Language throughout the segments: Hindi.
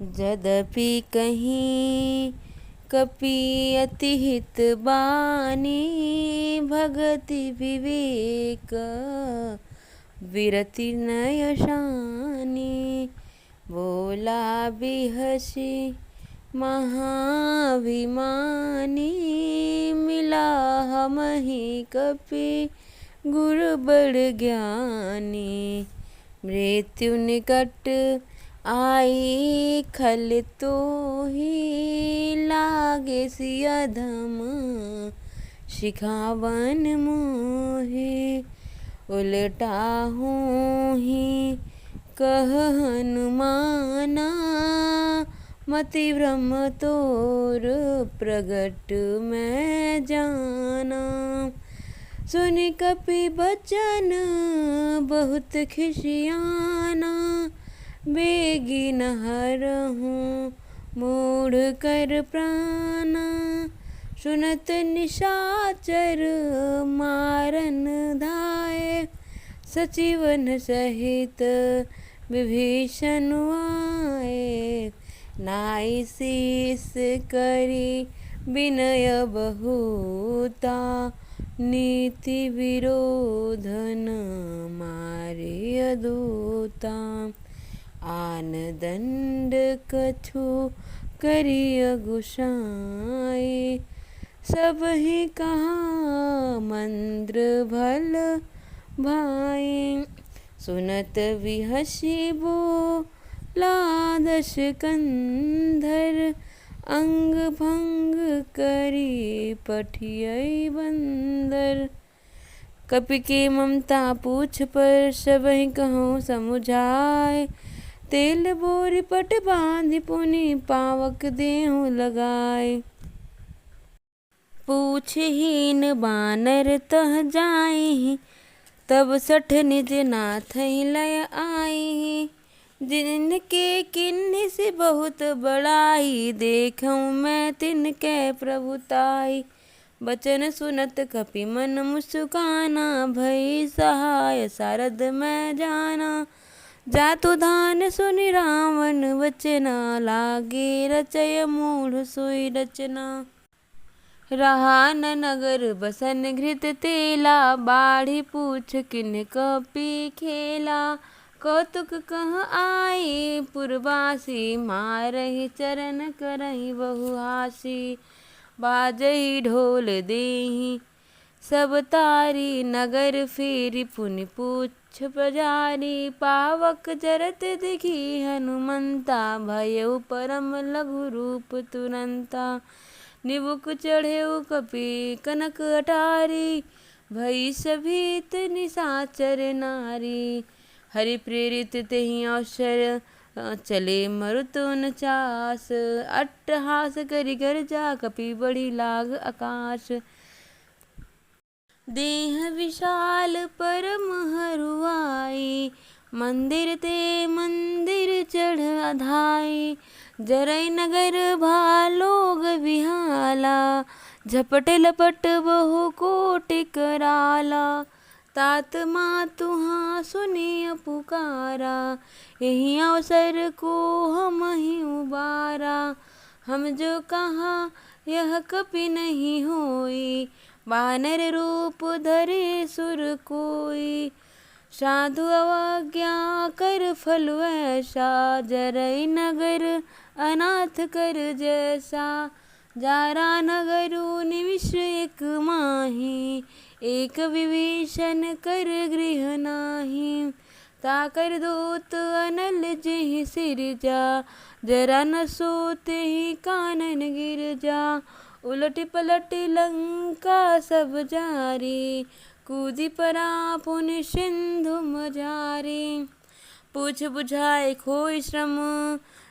यद्यपि कहीं कपि अति हित बानी, भगति विवेक विरति नय शानी। बोला बिहसी महाभिमानी, मिला हमहि कपि गुरु बड़ ज्ञानी। मृत्यु निकट आई खल तो ही, लागे सिया धम शिखावन मोहे। उलटा हूँ ही कह हनुमाना, मति भ्रम तोर प्रगट मैं जाना। सुनि कपि बचन बहुत खिसियाना, बेगी न हरहूँ मूढ़ कर प्राणा। सुनत निशाचर मारन धाये, सचिवन सहित विभीषण आए। नाई शीस करी विनय बहुता, नीति विरोधन मारिय दूता। आन दंड कछु करिय गुसाए, सब ही कहा मंद्र भल भाई। सुनत विहसी बोला दश कंधर, अंग भंग करी पठियई बंदर। कपि के ममता पूछ पर, सबहि कहूँ समुझाए। तेल बोरी पट बांधि पुनि पावक देहु लगाए। पूछहीन बानर तह जाई, तब सठ निज नाथ लय आई। जिनके किन्हीं से बहुत बड़ाई, देखूं मैं तिनके प्रभुताई। बचन सुनत कपि मन मुस्काना, भई सहाय सारद मैं जाना। जातु धान सुनि रावण वचना, लागे रचय मूढ़ सोई रचना। रहा न नगर बसन घृत तेला, बाढ़ी पूछ किन्ह कपि खेला। कौतुक कह आई पुरवासी, मारहि चरण करहि बहुहासी। बाजहि ढोल देहि सब तारी, नगर फेरि पुनि पूछ पजारी। पावक जरत दिखि हनुमंता, भयउ परम लघु रूप तुरंता। निबुक चढ़ेउ कपि कनक अटारी, भई सभीत निशाचर नारी। हरि प्रेरित तेहि अवसर, चले मरुत 49। अट्टहास करि गर्जा, कपि बढ़ी लाग आकाश। देह विशाल परम हरुआई, मंदिर ते मंदिर चढ़ अधाई। जरै नगर भालोग विहाला, झपट लपट बहु कोटि कराला। तात मातुहाँ सुनिय पुकारा, यही अवसर को हमहि उबारा। हम जो कहा यह कपि नहीं होई, वानर रूप धरे सुर कोई। साधु अवज्ञा कर फल ऐसा, जरै नगर अनाथ कर जैसा। जारा नगरु निमिष एक माही, एक विभीषण कर गृह नाही। ताकर दूत अनल जेहि सिरजा, जरा न सोते ही कानन गिर जा। उलट पलट लंका सब जारी, कूदि परा पुनि सिंधु मझारी। पूछ बुझाए खोई श्रम,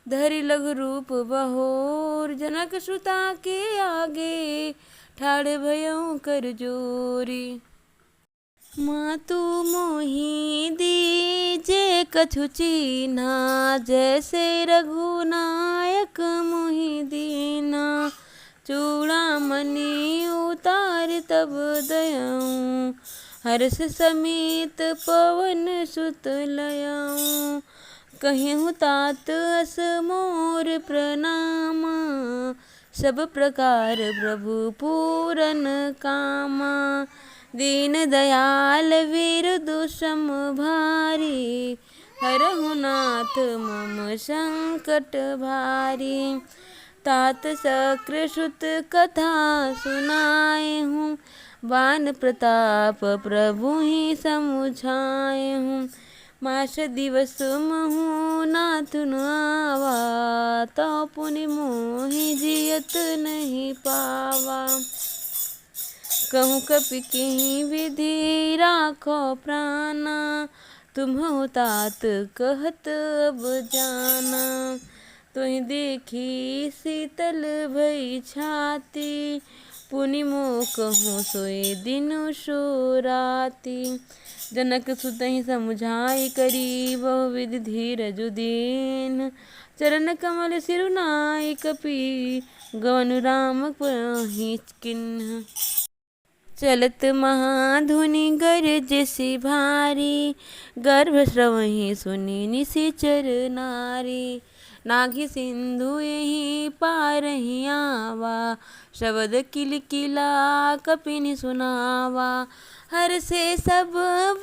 धरि लघु रूप बहोर। जनक सुता के आगे, ठाढ़ भयउ कर जोरी। मातु मोहि दीजे कछु चीन्हा, जैसे रघुनायक मोहि दीना। चूड़ामणि उतार तब दयऊँ, हर्ष समेत पवन सुत लयऊँ। कहिहु तात अस मोर प्रणाम। सब प्रकार प्रभु पूरन कामा। दीन दयाल वीर दुषम भारी। हरहु नाथ मम संकट भारी। तात शक्र श्रुत कथा सुनाए हूँ। बान प्रताप प्रभु ही समुझाए हूँ। मास दिवस महु नाथ न आवा। तो पुनि मोहि जियत नहीं पावा। कहूँ कपि किहि विधि राखो प्राणा। तुम हो तात कहत अब जाना। तुहि देखी शीतल भई छाती। पुनि मोह कहूँ सोए दिनु सो राति। जनक सुतहि समुझाई करी बहुविधि धीरजु दीन। चरण कमल सिरुनाई कपि गवनु राम पहि किन्ह। चलत महाधुनि गरजसि भारी। गर्भ स्रवहि सुनि निशिचर नारी। नाघि सिंधु यही पारहि आवा। शबद किलकिला कपिनि सुनावा। हर से सब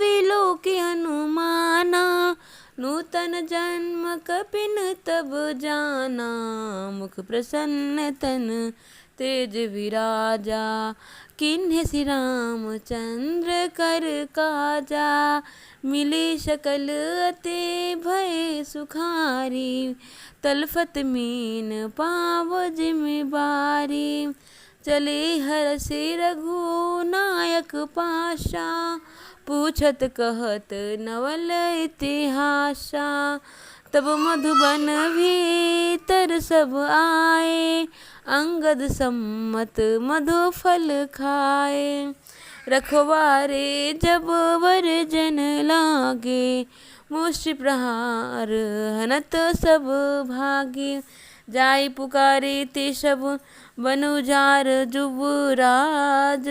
विलोकि हनुमाना। नूतन जन्म कपिन तब जाना। मुख प्रसन्न तन तेज विराजा। किन्हि श्री रामचंद्र कर काजा। मिली सकल अति भय सुखारी। तलफत मीन पाव जिम्मेवारी। चले हरषि रघुनायक पाशा। पूछत कहत नवल इतिहासा। तब मधुबन भीतर सब आए। अंगद सम्मत मधु फल खाए। रखवारे जब वर जन लागे। मुष्टि प्रहार हनत सब भागे। जाई पुकारे ते सब बनुजार जुबराज।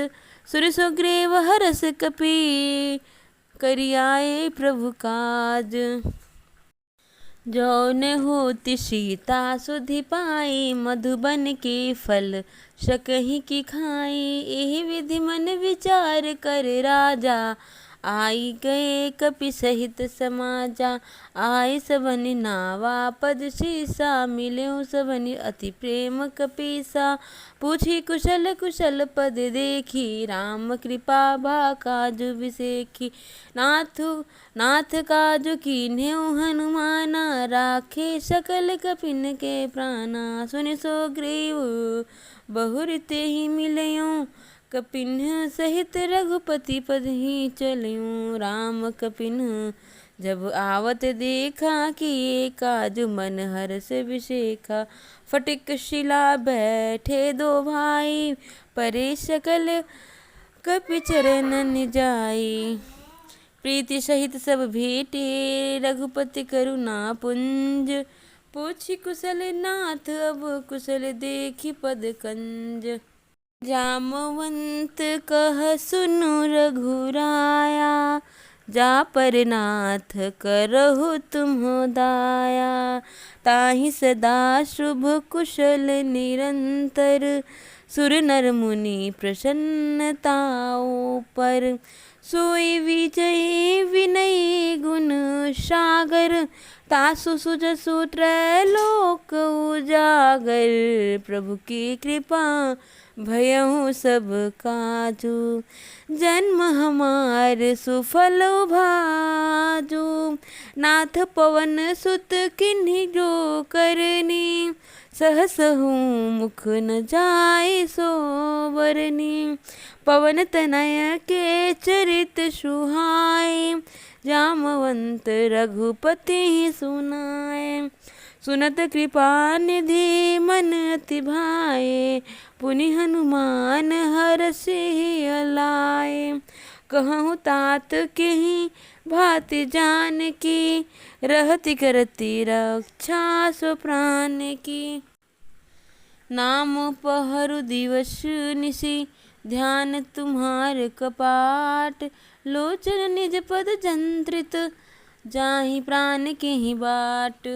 सुर सुग्रीव हरस कपि करियाए प्रभु काज। जौन होति सीता सुधि पाई। मधुबन के फल सकहि की खाई। एहि विधि मन विचार कर राजा। आई गए कपि सहित समाजा। आय सबनि नावा पद शीसा। मिल्यो सबनि अति प्रेम कपीसा। पूछी कुशल कुशल पद देखी। राम कृपा भा काजु बिसेखी। नाथ काजु कीन्ह्यो हनुमाना। राखे सकल कपिन के प्राणा। सुनि सुग्रीव बहु तेहि मिलयो। कपिन सहित रघुपति पद ही चलयूं। राम कपिन जब आवत देखा। किए काजु मन हर्ष विशेखा। फटिक शिला बैठे दो भाई। परे सकल कपि चरणन जाई। प्रीति सहित सब भेटे। रघुपति करुणा पुंज। पूछी कुशल नाथ अब कुशल देखी पद कंज। जामवंत कह सुनु रघुराया। जा पर नाथ करहु तुम्हो दाया। ताहि सदा शुभ कुशल निरंतर। सुर नर मुनि प्रसन्नताओ पर। सोई विजय विनय गुण सागर। तासु सुजसु त्रैलोक उजागर। प्रभु की कृपा भयहु सब काजू। जन्म हमार सुफल भाजू। नाथ पवन सुत किन्हीं जो करनी। सहसहु मुख न जाय सो बरनी। पवन तनय के चरित सुहाए। जामवंत रघुपति सुनाए। सुनत कृपा निधि मन अति भाए। पुनि हनुमान हरषि अलाए। कहूँ तात केहि भाति जानकी। रहति करति रक्षा सो प्राण की। नाम पहरु दिवस निशि। ध्यान तुम्हार कपाट। लोचन निज पद जंत्रित। जाहि प्राण केहि बाट।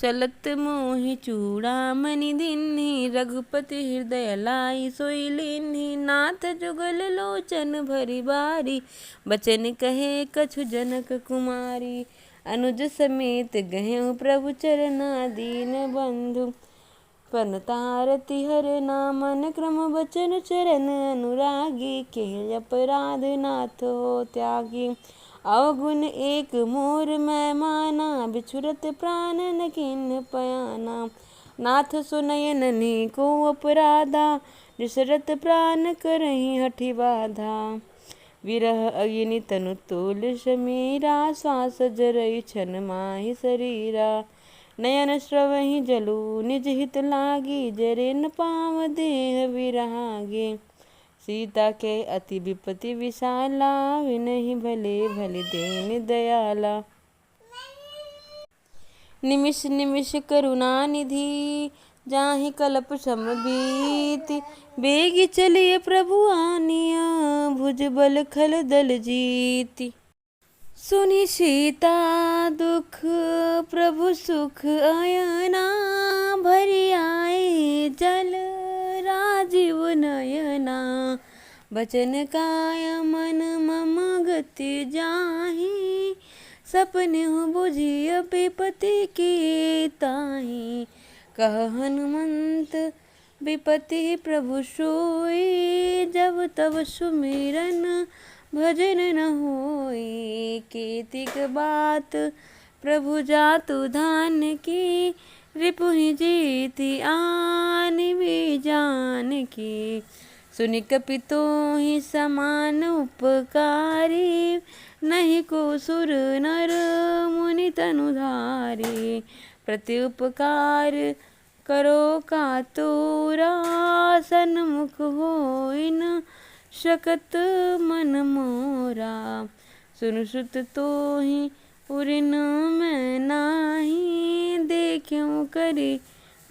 चलत मोहि चूड़ामणि दीन्हि, रघुपति हृदय लाई सोई लीन्हि। नाथ जुगल लोचन भरी बारी, बचन कहे कछु जनक कुमारी। अनुज समेत गहेउ प्रभु चरना, दीन बंधु पन तारति हर नामन। क्रम बचन चरण अनुरागी, के अपराध नाथ हो त्यागी। अवगुण एक मोर मैं माना, बिछुरत प्राणन किन पयाना। नाथ सुनयननि को अपराधा, बिसरत प्राण करहि हठि बाधा। विरह अग्नि तनु तोल समीरा, श्वास जरई छन माहि शरीरा। नयन स्रवहि जलु निज हित लागी, जरे न पाव देह विरागे। सीता के अति विपति विशाला, विनहि भले भले दीन दयाला। निमिष निमिष करुणा निधि, जाहि कल्प सम बीति। बेगी चलिए प्रभु आनिया, भुज बल खल दल जीति। सुनि सीता दुख प्रभु सुख अयना, भरि आए जल राजीव नयना। बचन काय मन मम गति जाहि, सपनेहु बुझिय विपति की ताहि। कह हनुमंत विपति प्रभु सोई, जब तब सुमिरन भजन न होई। केतिक बात प्रभु जातु धान की, रिपुहि जीति आनि भी जान की। सुनि कपि तोहि समान उपकारी, नहीं को सुर नर मुनि तनुधारी। प्रति उपकार करो का तोरा, सन्मुख होई न शकत मन मोरा। सुनु सुत तोहि उरिन मैं नाही, देख्यऊ करि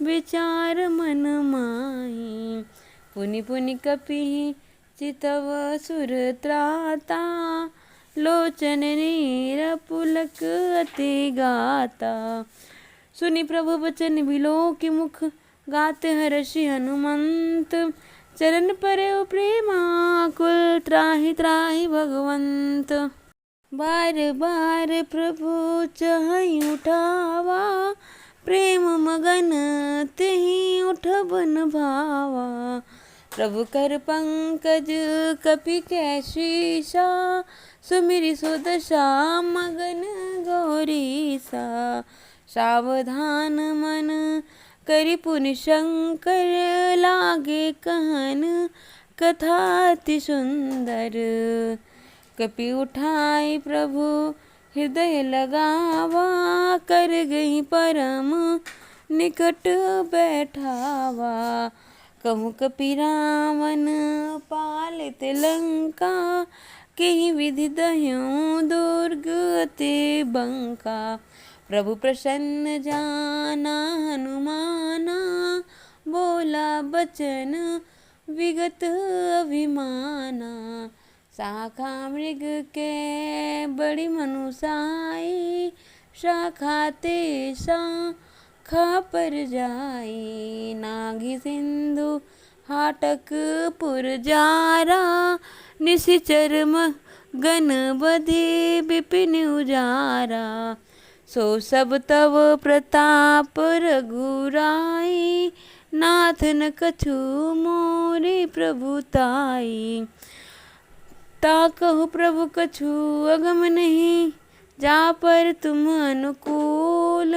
विचार मन माही। पुनि पुनि कपिहि चितव सुर त्राता, लोचन नीर पुलक अति गाता। सुनि प्रभु बचन बिलोकि मुख, गाते हर्षि हनुमंत। चरण परयो प्रेमाकुल, त्राहि त्राहि भगवंत। बार बार प्रभु चहई उठावा, प्रेम मगन तेहि उठबन भावा। प्रभु कर पंकज कपि कैसीसा, सुमिरि सुदशा मगन गौरीसा। सावधान मन करि पुनि शंकर, लागे कहन कथा अति सुंदर। कपि उठाई प्रभु हृदय लगावा, कर गई परम निकट बैठावा। कहूँ कपि रावण पालित लंका, केहि विधि दह्युं दुर्ग अति बंका। प्रभु प्रसन्न जाना हनुमाना, बोला बचन विगत अभिमाना। शाखा मृग के बड़ी मनुसाई, शाखा ते शाखा पर जाई। नागी सिंधु हाटक पुर जारा, निशिचर गन बधि विपिन उजारा। सो सब तव प्रताप रघुराई, नाथ न कछु मोरि प्रभुताई। ताकहु प्रभु कछु अगम नहीं, जा पर तुम अनुकूल।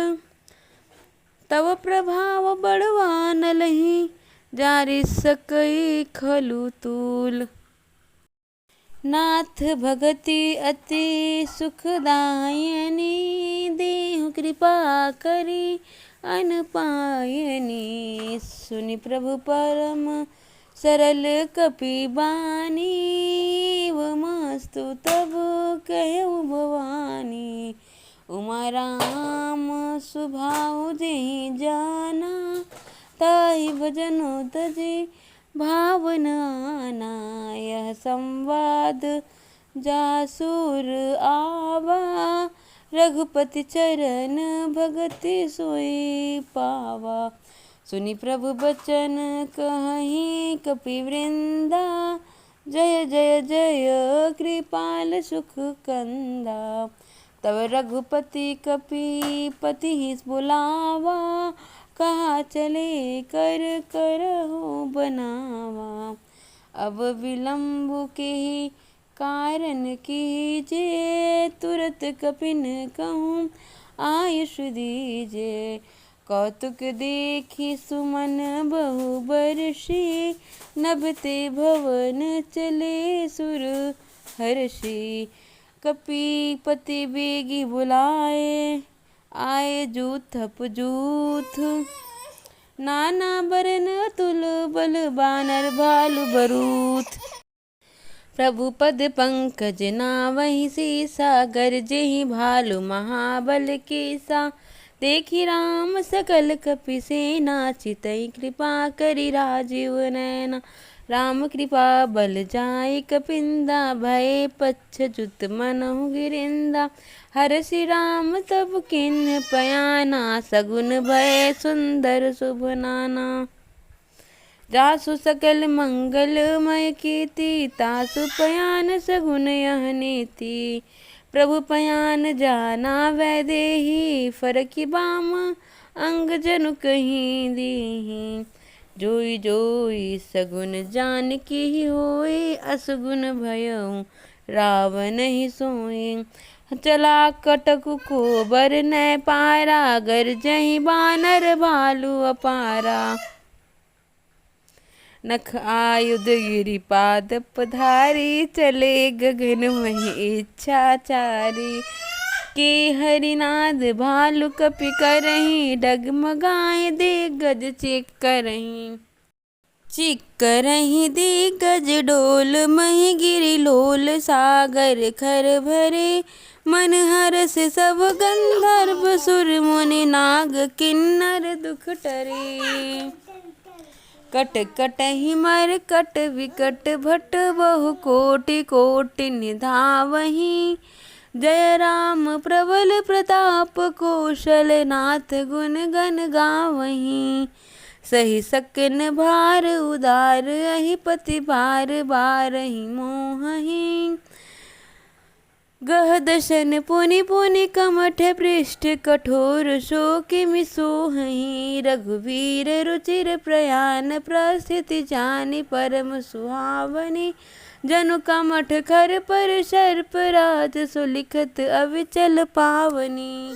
तव प्रभाव बड़वा न लही, जारि सकई खलु तूल। नाथ भगति अति सुखदायनी, देहु कृपा करी अन पायनी। सुनि प्रभु परम सरल कपि बानी, मस्तु तब कहु भवानी। उमा राम सुभाउ जेहि जाना, ताहि भजनु तजि भावन आना। यह संवाद जासुर आवा, रघुपति चरण भगति सोई पावा। सुनि प्रभु बचन कहहि कपिवृंदा, जय जय जय कृपाल सुख कंदा। तब रघुपति कपिपति बुलावा, कहा चले कर करहु बनावा। अब विलम्ब के कारण कीजे, तुरत कपिन कहूँ आयुष दीजे। कौतुक देखी सुमन बहु बरसी, नभते भवन चले सुर हर्षि। कपिपति बेगी बुलाए, आए जूथ थप जूथ, नाना बरन तुल बल बानर भालु बरूथ। प्रभु पद पंकज नावहि सीसा, गरजेहि भालु महाबल केसा। देखि राम सकल कपि सेना, चितई कृपा करि राजीव नैना। राम कृपा बल जाय कपिंदा, भय पच्छजुत मनहु गिरिंदा। हरषि राम तब किन्ह पयाना, सगुन भय सुंदर शुभ नाना। जासु सकल मंगलमय कीर्ति, तासु पयान सगुन यह नीति। प्रभु पयान जाना वैदेही, फरकि बाम अंग जनु कहीं दीही। जोई जोई सगुन जानकी होई, असगुन भयउ रावण ही सोई। चला कटकु को बर नै पारा, गरजहि बानर भालु अपारा। नख आयुध गिरिपाद पधारी, चले गगन महि इच्छाचारी। के हरिनाद भालु कपि करहीं, डगमगाए दिग्गज चिक करहीं। चिक करहीं दिग्गज डोल महि गिरि लोल, सागर खर भरे मन हरष सब गंधर्व सुर मुनि नाग किन्नर दुख टरे। कट कटहि मर कट विकट भट, बहु कोटि कोटि निधावहीं। जय राम प्रबल प्रताप कौशल नाथ, गुण गण गावहीं। सही सकन भार उदार, अहिपति बार बारहि मोहहीं। गह दशन पुनि पुनि कमठ पृष्ठ, कठोर शोकि सोहहीं। रघुवीर रुचिर प्रयान, प्रस्थिति जानि परम सुहावनी। जनु कमठ खर पर सर्प राज, सुलिखत अविचल पावनी।